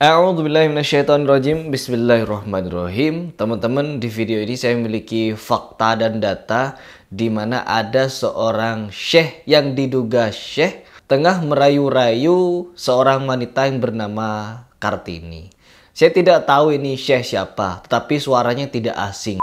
A'udzubillahiminasyaitonirrajim. Bismillahirrahmanirrahim. Teman-teman, di video ini saya memiliki fakta dan data di mana ada seorang syekh yang diduga syekh tengah merayu-rayu seorang wanita yang bernama Kartini. Saya tidak tahu ini syekh siapa, tetapi suaranya tidak asing.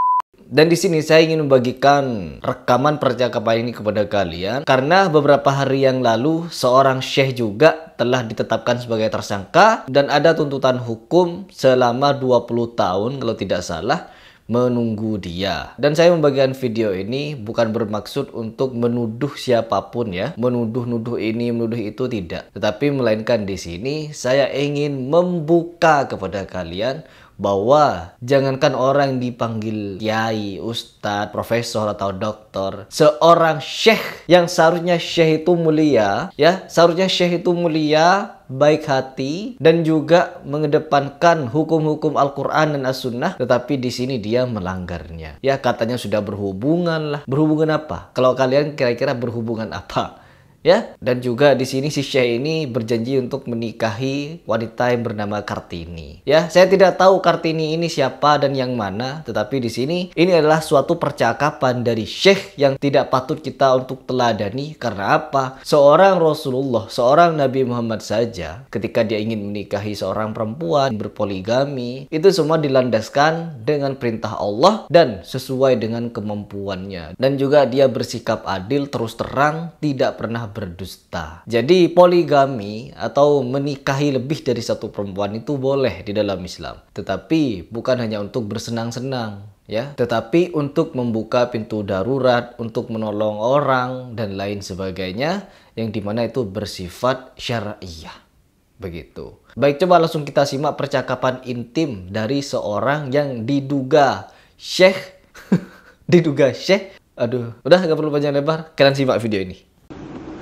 Dan di sini saya ingin membagikan rekaman percakapan ini kepada kalian karena beberapa hari yang lalu seorang syekh juga telah ditetapkan sebagai tersangka dan ada tuntutan hukum selama 20 tahun kalau tidak salah menunggu dia. Dan saya membagikan video ini bukan bermaksud untuk menuduh siapapun ya, menuduh-nuduh ini, menuduh itu tidak. Tetapi melainkan di sini saya ingin membuka kepada kalian bahwa jangankan orang yang dipanggil kiai, ustadz, profesor atau doktor, seorang syekh yang seharusnya syekh itu mulia, ya, seharusnya syekh itu mulia, baik hati dan juga mengedepankan hukum-hukum Al-Qur'an dan As-Sunnah, tetapi di sini dia melanggarnya. Ya, katanya sudah berhubungan lah. Berhubungan apa? Kalau kalian kira-kira berhubungan apa? Ya, dan juga di sini si syekh ini berjanji untuk menikahi wanita yang bernama Kartini. Ya, saya tidak tahu Kartini ini siapa dan yang mana, tetapi di sini ini adalah suatu percakapan dari syekh yang tidak patut kita untuk teladani. Karena apa? Seorang Rasulullah, seorang Nabi Muhammad saja ketika dia ingin menikahi seorang perempuan berpoligami, itu semua dilandaskan dengan perintah Allah dan sesuai dengan kemampuannya. Dan juga dia bersikap adil, terus terang, tidak pernah berdusta. Jadi poligami atau menikahi lebih dari satu perempuan itu boleh di dalam Islam. Tetapi bukan hanya untuk bersenang-senang, ya, tetapi untuk membuka pintu darurat, untuk menolong orang dan lain sebagainya, yang dimana itu bersifat syariah. Begitu. Baik, coba langsung kita simak percakapan intim dari seorang yang diduga syekh. Diduga syekh. Aduh, udah gak perlu panjang lebar. Kalian simak video ini.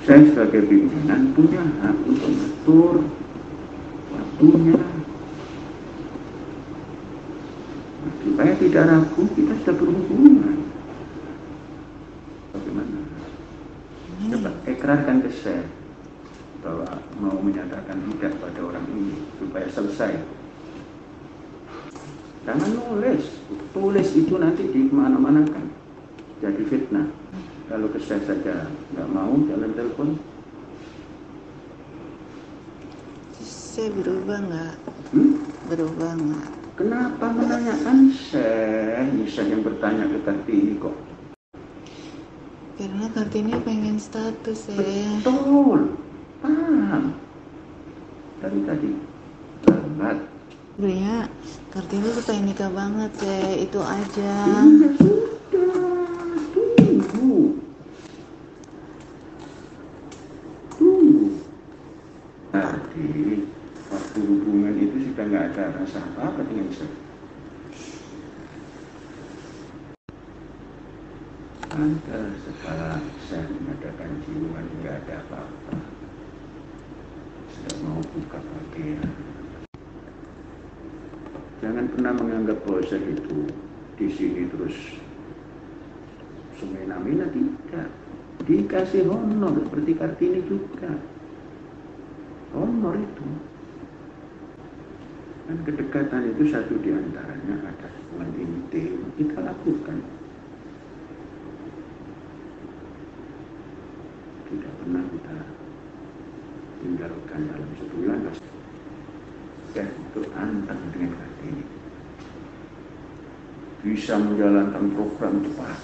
Saya sebagai pimpinan punya hak untuk mengatur waktunya. Supaya tidak ragu, kita sudah berhubungan. Bagaimana? Coba ikrarkan ke saya bahwa mau menyatakan tidak pada orang ini supaya selesai. Jangan nulis, tulis itu nanti di mana-mana kan jadi fitnah. Kalau ke saya saja nggak mau, jalan telepon. Saya berubah nggak? Berubah nggak? Kenapa menanyakan saya? Saya yang bertanya ke Kartini kok. Karena Kartini pengen status ya. Betul, paham. Dari tadi banget. Sebenarnya Kartini tuh pengen nikah banget ya, itu aja. Iya sudah, tunggu. Tadi waktu hubungan itu sudah nggak ada rasa apa-apa dengan saya. Pantas setelah saya mengadakan jiwa nggak ada apa-apa. Sudah mau buka pakaian. Jangan pernah menganggap bahwa saya itu di sini terus semena-mena, tidak. Dikasih honor seperti Kartini juga. Honor itu. Dan kedekatan itu satu diantaranya ada hubungan intim. Kita lakukan. Tidak pernah kita tinggalkan dalam sebulan. Ya, itu antang dengan Kartini. Bisa menjalankan program cepat.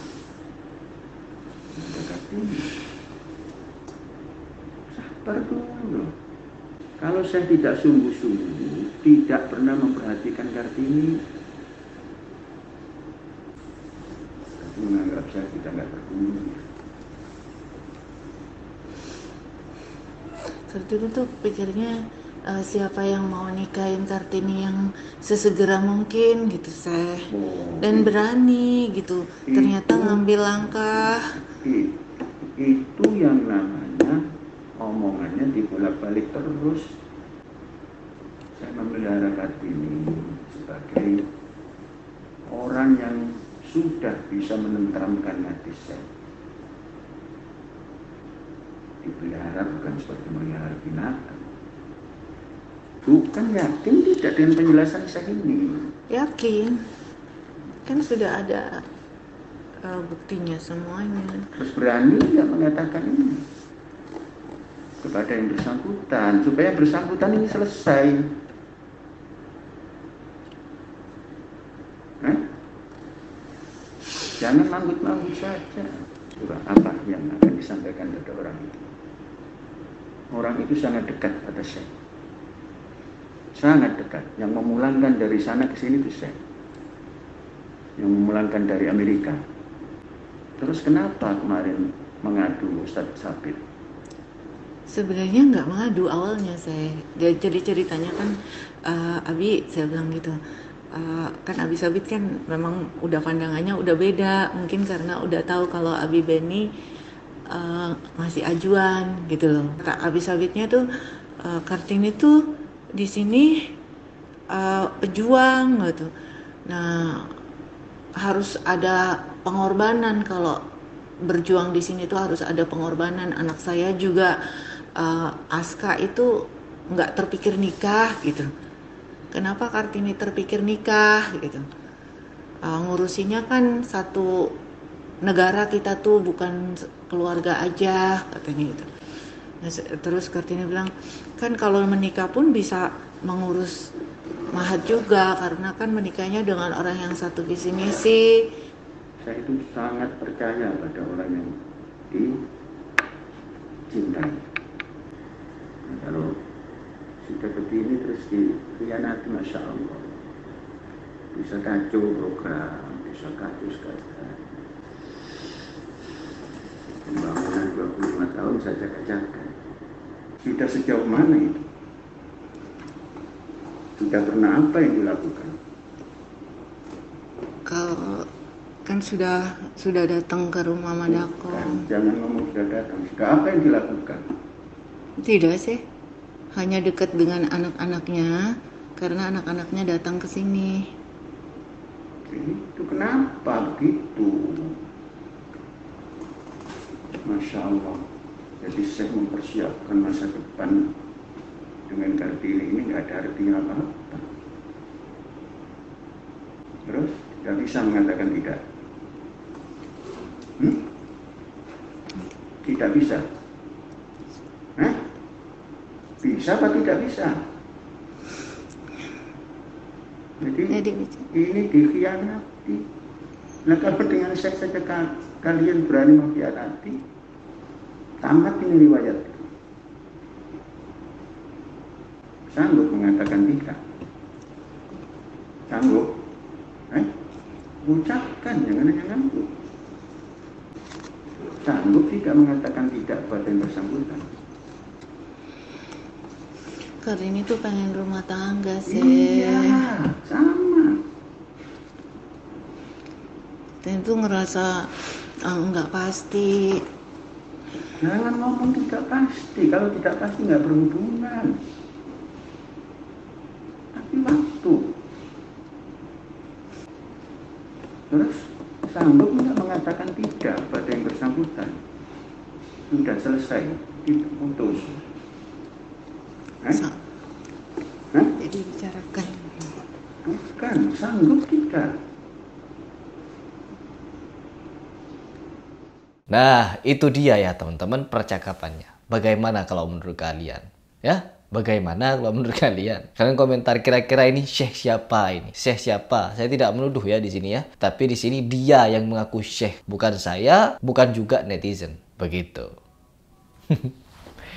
Ada Kartini. Sabar dulu. Kalau saya tidak sungguh-sungguh, tidak pernah memperhatikan Kartini, tapi menganggap saya kita nggak berguna. Kartini tuh pikirnya siapa yang mau nikahin Kartini yang sesegera mungkin gitu saya. Dan berani gitu. Ternyata ngambil langkah. Itu yang namanya omongannya dibolak-balik terus. Saya memelihara Kartini sebagai orang yang sudah bisa menenteramkan hati saya. Dipelihara bukan seperti melihara binatang. Bukan yakin tidak dengan penjelasan saya ini. Yakin, kan sudah ada buktinya semuanya. Terus berani nggak mengatakan ini kepada yang bersangkutan, supaya bersangkutan ini selesai. Jangan manggut-manggut saja. Coba apa yang akan disampaikan pada orang itu? Orang itu sangat dekat pada saya. Sangat dekat. Yang memulangkan dari sana ke sini itu saya. Yang memulangkan dari Amerika. Terus kenapa kemarin mengadu Ustadz Sabit? Sebenarnya nggak mengadu awalnya saya. Jadi ceritanya kan Abi, saya bilang gitu. Kan Abi Sabit kan memang udah pandangannya udah beda, mungkin karena udah tahu kalau Abi Beni masih ajuan gitu loh. Kata Abi Sabitnya tuh Kartini tuh di sini pejuang gitu. Nah, harus ada pengorbanan, kalau berjuang di sini tuh harus ada pengorbanan. Anak saya juga Aska itu nggak terpikir nikah gitu. Kenapa Kartini terpikir nikah gitu? Ngurusinya kan satu negara, kita tuh bukan keluarga aja katanya gitu. Nah, terus Kartini bilang kan kalau menikah pun bisa mengurus mahat juga, karena kan menikahnya dengan orang yang satu visi misi. Saya itu sangat percaya pada orang yang dicintai. Nah, kalau sudah begini terus dikhianati, Masya Allah, bisa kacau program, bisa kacau sekalian. Pembangunan 25 tahun saja kacaukan. Sudah sejauh mana itu? Sudah pernah apa yang dilakukan? Kalau kan sudah datang ke rumah Madako. Jangan ngomong sudah datang. Sudah apa yang dilakukan? Tidak sih, hanya dekat dengan anak-anaknya karena anak-anaknya datang ke sini. Itu kenapa begitu? Masya Allah. Jadi saya mempersiapkan masa depan dengan Kartini ini nggak ada artinya apa-apa. Terus nggak bisa mengatakan tidak. Tidak bisa. Bisa apa tidak bisa? Jadi ini dikhianati. Nah, kalau dengan saya saja kalian berani mengkhianati, tamat ini riwayat. Sanggup mengatakan tidak? Sanggup? Ucapkan, jangan hanya ngangguk. Sanggup tidak mengatakan tidak pada yang bersangkutan? Karena ini tuh pengen rumah tangga sih. Iya, sama. Dan itu ngerasa nggak pasti. Jangan ngomong tidak pasti. Kalau tidak pasti nggak berhubungan. Tapi waktu. Terus sanggup nggak mengatakan tidak pada yang bersangkutan? Sudah selesai, putus. Jadi bicarakan. Bukan, sanggup tidak. Nah, itu dia ya teman-teman percakapannya. Bagaimana kalau menurut kalian? Ya, bagaimana kalau menurut kalian? Kalian komentar kira-kira ini syekh siapa ini? Syekh siapa? Saya tidak menuduh ya di sini ya. Tapi di sini dia yang mengaku syekh, bukan saya, bukan juga netizen. Begitu.